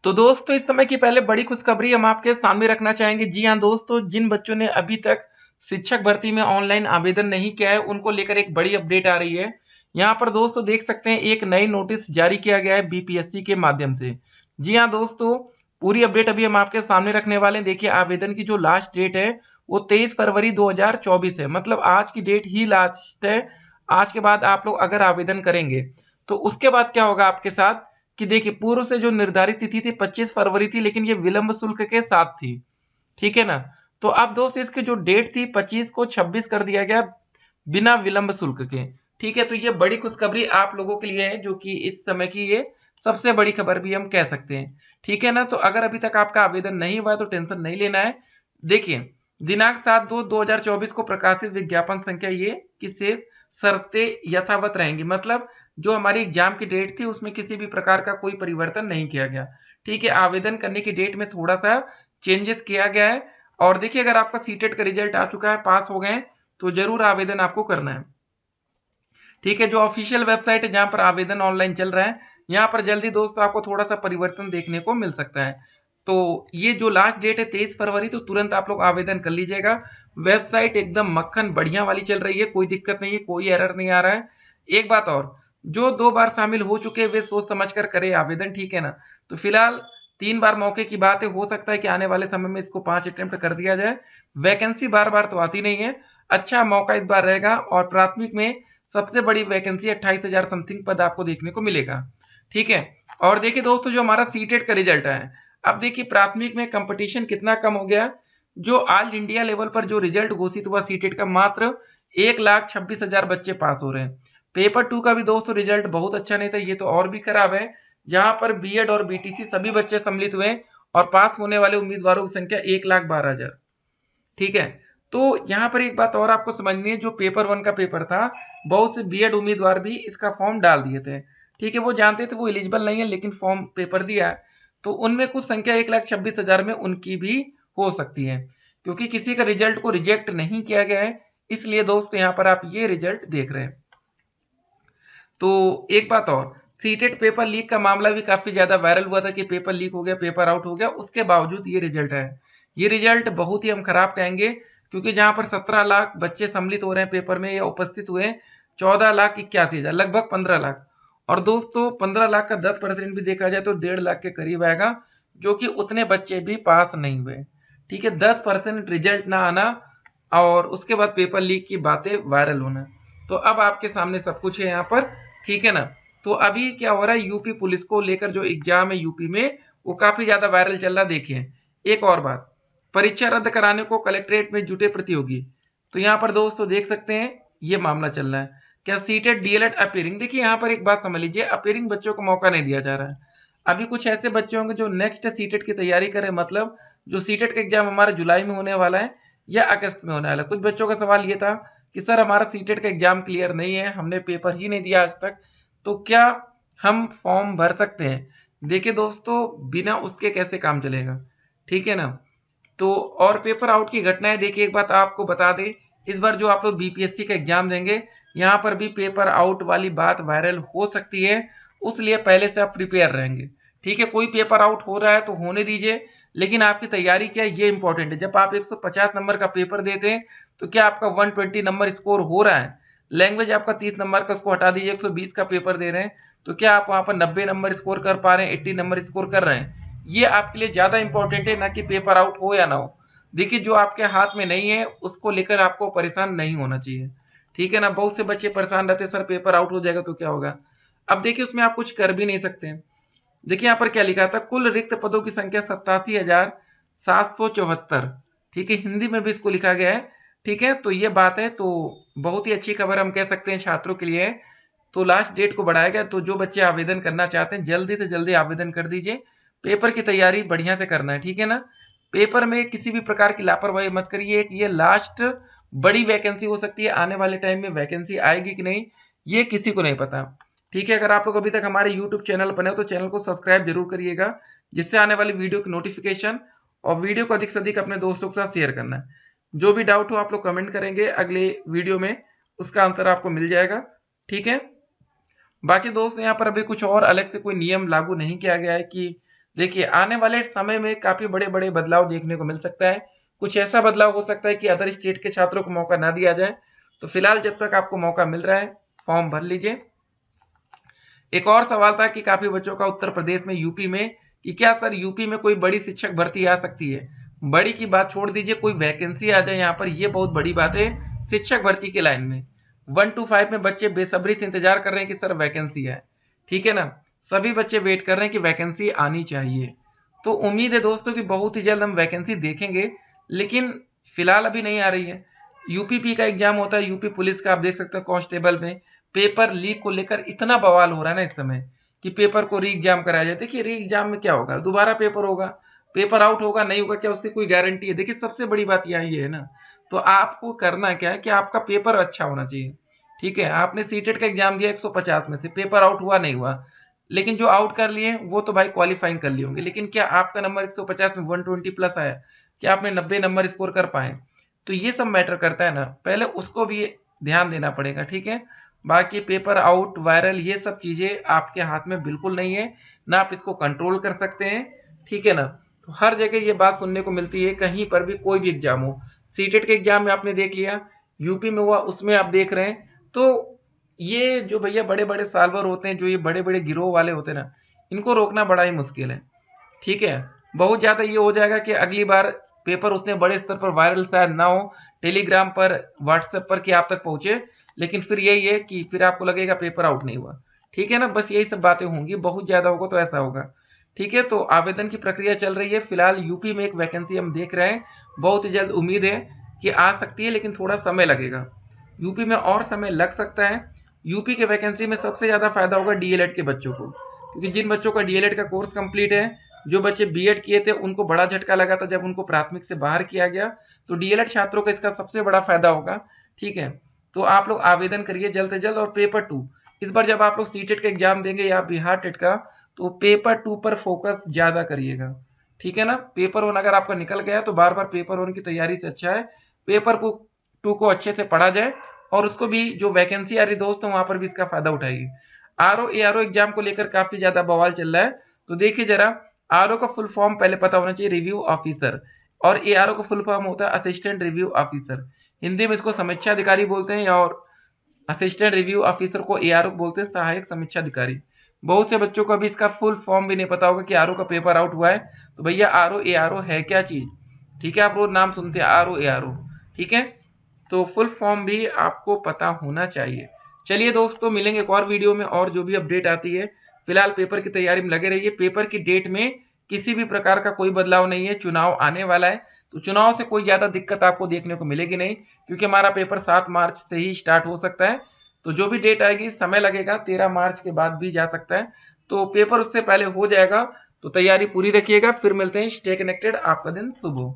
तो दोस्तों इस समय की पहले बड़ी खुशखबरी हम आपके सामने रखना चाहेंगे। जी हाँ दोस्तों, जिन बच्चों ने अभी तक शिक्षक भर्ती में ऑनलाइन आवेदन नहीं किया है, उनको लेकर एक बड़ी अपडेट आ रही है। यहाँ पर दोस्तों देख सकते हैं, एक नई नोटिस जारी किया गया है बीपीएससी के माध्यम से। जी हाँ दोस्तों, पूरी अपडेट अभी हम आपके सामने रखने वाले हैं। देखिए, आवेदन की जो लास्ट डेट है वो 23 फरवरी 2024 है, मतलब आज की डेट ही लास्ट है। आज के बाद आप लोग अगर आवेदन करेंगे तो उसके बाद क्या होगा आपके साथ कि देखिए, पूर्व से जो निर्धारित तिथि थी 25 फरवरी थी, लेकिन ये विलंब शुल्क के साथ थी। ठीक है ना? तो अब दोस्त इसकी जो डेट थी 25 को 26 कर दिया गया, बिना विलंब शुल्क के। ठीक है, तो ये बड़ी खुशखबरी आप लोगों के लिए है, जो कि इस समय की ये सबसे बड़ी खबर भी हम कह सकते हैं। ठीक है ना? तो अगर अभी तक आपका आवेदन नहीं हुआ है तो टेंशन नहीं लेना है। देखिए, दिनांक 7/2/2024 को प्रकाशित विज्ञापन संख्या ये कि शेष शर्तें यथावत रहेंगी, मतलब जो हमारी एग्जाम की डेट थी उसमें किसी भी प्रकार का कोई परिवर्तन नहीं किया गया। ठीक है, आवेदन करने की डेट में थोड़ा सा चेंजेस किया गया है। और देखिए, अगर आपका सीटेट का रिजल्ट आ चुका है, पास हो गए हैं, तो जरूर आवेदन आपको करना है। ठीक है, जो ऑफिशियल वेबसाइट है जहां पर आवेदन ऑनलाइन चल रहा है, यहाँ पर जल्दी दोस्तों आपको थोड़ा सा परिवर्तन देखने को मिल सकता है। तो ये जो लास्ट डेट है 23 फरवरी, तो तुरंत आप लोग आवेदन कर लीजिएगा। वेबसाइट एकदम मक्खन बढ़िया वाली चल रही है, कोई दिक्कत नहीं है, कोई एरर नहीं आ रहा है। एक बात और, जो 2 बार शामिल हो चुके हैं वे सोच समझ कर करे आवेदन। ठीक है ना? तो फिलहाल 3 बार मौके की बात है, हो सकता है कि आने वाले समय में इसको 5 अटेम्प्ट कर दिया जाए। वैकेंसी बार बार तो आती नहीं है, अच्छा मौका इस बार रहेगा। और प्राथमिक में सबसे बड़ी वैकेंसी 28,000 समथिंग पद आपको देखने को मिलेगा। ठीक है, और देखिए दोस्तों, जो हमारा सीटेट का रिजल्ट है, अब देखिए प्राथमिक में कंपटीशन कितना कम हो गया। जो ऑल इंडिया लेवल पर जो रिजल्ट घोषित हुआ सीटेट का, मात्र 1,26,000 बच्चे पास हो रहे हैं। पेपर 2 का भी दोस्तों रिजल्ट बहुत अच्छा नहीं था, ये तो और भी खराब है, जहां पर बीएड और बीटीसी सभी बच्चे सम्मिलित हुए और पास होने वाले उम्मीदवारों की संख्या 1,12,000। ठीक है, तो यहाँ पर एक बात और आपको समझनी है, जो पेपर 1 का पेपर था, बहुत से बीएड उम्मीदवार भी इसका फॉर्म डाल दिए थे। ठीक है, वो जानते थे वो एलिजिबल नहीं है, लेकिन फॉर्म पेपर दिया है, तो उनमें कुछ संख्या 1,26,000 में उनकी भी हो सकती है, क्योंकि किसी का रिजल्ट को रिजेक्ट नहीं किया गया है। इसलिए दोस्त यहाँ पर आप ये रिजल्ट देख रहे हैं। तो एक बात और, सीटेट पेपर लीक का मामला भी काफी ज्यादा वायरल हुआ था कि पेपर लीक हो गया, पेपर आउट हो गया, उसके बावजूद ये रिजल्ट है। ये रिजल्ट बहुत ही हम खराब कहेंगे, क्योंकि जहां पर 17 लाख बच्चे सम्मिलित हो रहे हैं पेपर में या उपस्थित हुए, 14,81,000, लगभग 15 लाख। और दोस्तों 15 लाख का 10% भी देखा जाए तो 1.5 लाख के करीब आएगा, जो कि उतने बच्चे भी पास नहीं हुए। ठीक है, 10% रिजल्ट ना आना और उसके बाद पेपर लीक की बातें वायरल होना। तो अब आपके सामने सब कुछ है यहाँ पर। ठीक है ना? तो अभी क्या हो रहा है, यूपी पुलिस को लेकर जो एग्जाम है यूपी में, वो काफी ज्यादा वायरल चल रहा। देखिए, एक और बात, परीक्षा रद्द कराने को कलेक्ट्रेट में जुटे प्रतियोगी। तो यहाँ पर दोस्तों देख सकते हैं, ये मामला चल रहा है। क्या सीटेट डीएलएड अपीयरिंग, देखिए यहाँ पर एक बात समझ लीजिए, अपीयरिंग बच्चों को मौका नहीं दिया जा रहा है। अभी कुछ ऐसे बच्चे होंगे जो नेक्स्ट सीटेट की तैयारी करें, मतलब जो सीटेट का एग्जाम हमारा जुलाई में होने वाला है या अगस्त में होने वाला है। कुछ बच्चों का सवाल ये था कि सर हमारा सीटेट का एग्जाम क्लियर नहीं है, हमने पेपर ही नहीं दिया आज तक, तो क्या हम फॉर्म भर सकते हैं? देखिए दोस्तों, बिना उसके कैसे काम चलेगा? ठीक है ना? तो और पेपर आउट की घटनाएं, देखिए एक बात आपको बता दें, इस बार जो आप लोग बीपीएससी का एग्जाम देंगे, यहाँ पर भी पेपर आउट वाली बात वायरल हो सकती है, उसलिए पहले से आप प्रिपेयर रहेंगे। ठीक है, कोई पेपर आउट हो रहा है तो होने दीजिए, लेकिन आपकी तैयारी क्या है ये इंपॉर्टेंट है। जब आप 150 नंबर का पेपर देते हैं, तो क्या आपका 120 नंबर स्कोर हो रहा है? लैंग्वेज आपका 30 नंबर का, उसको हटा दीजिए, 120 का पेपर दे रहे हैं, तो क्या आप वहां पर 90 नंबर स्कोर कर पा रहे हैं, 80 नंबर स्कोर कर रहे हैं? ये आपके लिए ज्यादा इंपॉर्टेंट है, ना कि पेपर आउट हो या ना हो। देखिए, जो आपके हाथ में नहीं है उसको लेकर आपको परेशान नहीं होना चाहिए। ठीक है ना? बहुत से बच्चे परेशान रहते हैं, सर पेपर आउट हो जाएगा तो क्या होगा। अब देखिए, उसमें आप कुछ कर भी नहीं सकते। देखिए यहाँ पर क्या लिखा था, कुल रिक्त पदों की संख्या 87,774। ठीक है, हिंदी में भी इसको लिखा गया है। ठीक है, तो ये बात है, तो बहुत ही अच्छी खबर हम कह सकते हैं छात्रों के लिए। तो लास्ट डेट को बढ़ाया गया, तो जो बच्चे आवेदन करना चाहते हैं जल्दी से जल्दी आवेदन कर दीजिए। पेपर की तैयारी बढ़िया से करना है। ठीक है ना? पेपर में किसी भी प्रकार की लापरवाही मत करिए। ये लास्ट बड़ी वैकेंसी हो सकती है, आने वाले टाइम में वैकेंसी आएगी कि नहीं ये किसी को नहीं पता। ठीक है, अगर आप लोग अभी तक हमारे यूट्यूब चैनल पर नए हो तो चैनल को सब्सक्राइब जरूर करिएगा, जिससे आने वाली वीडियो की नोटिफिकेशन, और वीडियो को अधिक से अधिक अपने दोस्तों के साथ शेयर करना है। जो भी डाउट हो आप लोग कमेंट करेंगे, अगले वीडियो में उसका आंसर आपको मिल जाएगा। ठीक है, बाकी दोस्त यहाँ पर अभी कुछ और अलग से कोई नियम लागू नहीं किया गया है कि देखिए आने वाले समय में काफी बड़े बड़े बदलाव देखने को मिल सकता है। कुछ ऐसा बदलाव हो सकता है कि अदर स्टेट के छात्रों को मौका ना दिया जाए। तो फिलहाल जब तक आपको मौका मिल रहा है फॉर्म भर लीजिए। एक और सवाल था कि काफी बच्चों का उत्तर प्रदेश में, यूपी में, कि क्या सर यूपी में कोई बड़ी शिक्षक भर्ती आ सकती है। बड़ी की बात छोड़ दीजिए, कोई वैकेंसी आ जाए यहाँ पर, ये बहुत बड़ी बात है शिक्षक भर्ती के लाइन में। 1 to 5 में बच्चे बेसब्री से इंतजार कर रहे हैं कि सर वैकेंसी है। ठीक है ना, सभी बच्चे वेट कर रहे हैं कि वैकेंसी आनी चाहिए। तो उम्मीद है दोस्तों कि बहुत ही जल्द हम वैकेंसी देखेंगे, लेकिन फिलहाल अभी नहीं आ रही है। यूपीपी का एग्जाम होता है, यूपी पुलिस का, आप देख सकते हो कांस्टेबल में पेपर लीक को लेकर इतना बवाल हो रहा है ना इस समय, कि पेपर को री एग्जाम कराया जाए। देखिए री एग्जाम में क्या होगा, दोबारा पेपर होगा, पेपर आउट होगा नहीं होगा क्या उसकी कोई गारंटी है। देखिए सबसे बड़ी बात यहाँ ये है ना, तो आपको करना क्या है कि आपका पेपर अच्छा होना चाहिए। ठीक है, आपने सीटेट का एग्जाम दिया 150 में से, पेपर आउट हुआ नहीं हुआ, लेकिन जो आउट कर लिए वो तो भाई क्वालिफाइंग कर लिए होंगे, लेकिन क्या आपका नंबर 150 में 120 प्लस आया, क्या आपने 90 नंबर स्कोर कर पाए। तो ये सब मैटर करता है ना, पहले उसको भी ध्यान देना पड़ेगा। ठीक है, बाकी पेपर आउट वायरल ये सब चीजें आपके हाथ में बिल्कुल नहीं है, ना आप इसको कंट्रोल कर सकते हैं। ठीक है ना, तो हर जगह ये बात सुनने को मिलती है, कहीं पर भी कोई भी एग्जाम हो। सीटेट के एग्जाम में आपने देख लिया, यूपी में हुआ उसमें आप देख रहे हैं। तो ये जो भैया बड़े बड़े साल्वर होते हैं, जो ये बड़े बड़े गिरोह वाले होते हैं ना, इनको रोकना बड़ा ही मुश्किल है। ठीक है, बहुत ज्यादा ये हो जाएगा कि अगली बार पेपर उतने बड़े स्तर पर वायरल शायद ना हो, टेलीग्राम पर, व्हाट्सएप पर, कि आप तक पहुंचे, लेकिन फिर यही है कि फिर आपको लगेगा पेपर आउट नहीं हुआ। ठीक है ना, बस यही सब बातें होंगी, बहुत ज्यादा होगा तो ऐसा होगा। ठीक है, तो आवेदन की प्रक्रिया चल रही है। फिलहाल यूपी में एक वैकेंसी हम देख रहे हैं, बहुत ही जल्द उम्मीद है कि आ सकती है, लेकिन थोड़ा समय लगेगा। यूपी में और समय लग सकता है। यूपी के वैकेंसी में सबसे ज्यादा फायदा होगा डीएलएड के बच्चों को, क्योंकि जिन बच्चों का डीएलएड का कोर्स कंप्लीट है, जो बच्चे बीएड किए थे, उनको बड़ा झटका लगा था जब उनको प्राथमिक से बाहर किया गया। तो डीएलएड छात्रों को इसका सबसे बड़ा फायदा होगा। ठीक है, तो आप लोग आवेदन करिए जल्द से जल्द। और पेपर 2, इस बार जब आप लोग सीटेट का एग्जाम देंगे या बिहार टेट का, तो पेपर 2 पर फोकस ज्यादा करिएगा। ठीक है ना, पेपर 1 अगर आपका निकल गया तो बार बार पेपर 1 की तैयारी से अच्छा है पेपर को 2 को अच्छे से पढ़ा जाए, और उसको भी जो वैकेंसी आ रही दोस्त वहां पर भी इसका फायदा उठाइए। आरओ एआरओ एग्जाम को लेकर काफी ज्यादा बवाल चल रहा है, तो देखिए जरा, आरओ का फुल फॉर्म पहले पता होना चाहिए, रिव्यू ऑफिसर, और एआरओ का फुल फॉर्म होता है असिस्टेंट रिव्यू ऑफिसर। हिंदी में इसको समीक्षा अधिकारी बोलते हैं, और असिस्टेंट रिव्यू ऑफिसर को एआरओ बोलते हैं, सहायक समीक्षा अधिकारी। बहुत से बच्चों को अभी इसका फुल फॉर्म भी नहीं पता होगा कि आरओ का पेपर आउट हुआ है, तो भैया आरओ एआरओ है क्या चीज। ठीक है, आप रोज नाम सुनते हैं आरओ एआरओ। ठीक है, तो फुल फॉर्म भी आपको पता होना चाहिए। चलिए दोस्तों, मिलेंगे एक और वीडियो में, और जो भी अपडेट आती है। फिलहाल पेपर की तैयारी में लगे रहिए। पेपर की डेट में किसी भी प्रकार का कोई बदलाव नहीं है, चुनाव आने वाला है, तो चुनाव से कोई ज्यादा दिक्कत आपको देखने को मिलेगी नहीं, क्योंकि हमारा पेपर 7 मार्च से ही स्टार्ट हो सकता है। तो जो भी डेट आएगी, समय लगेगा, 13 मार्च के बाद भी जा सकता है, तो पेपर उससे पहले हो जाएगा। तो तैयारी पूरी रखिएगा, फिर मिलते हैं। स्टे कनेक्टेड, आपका दिन शुभ हो।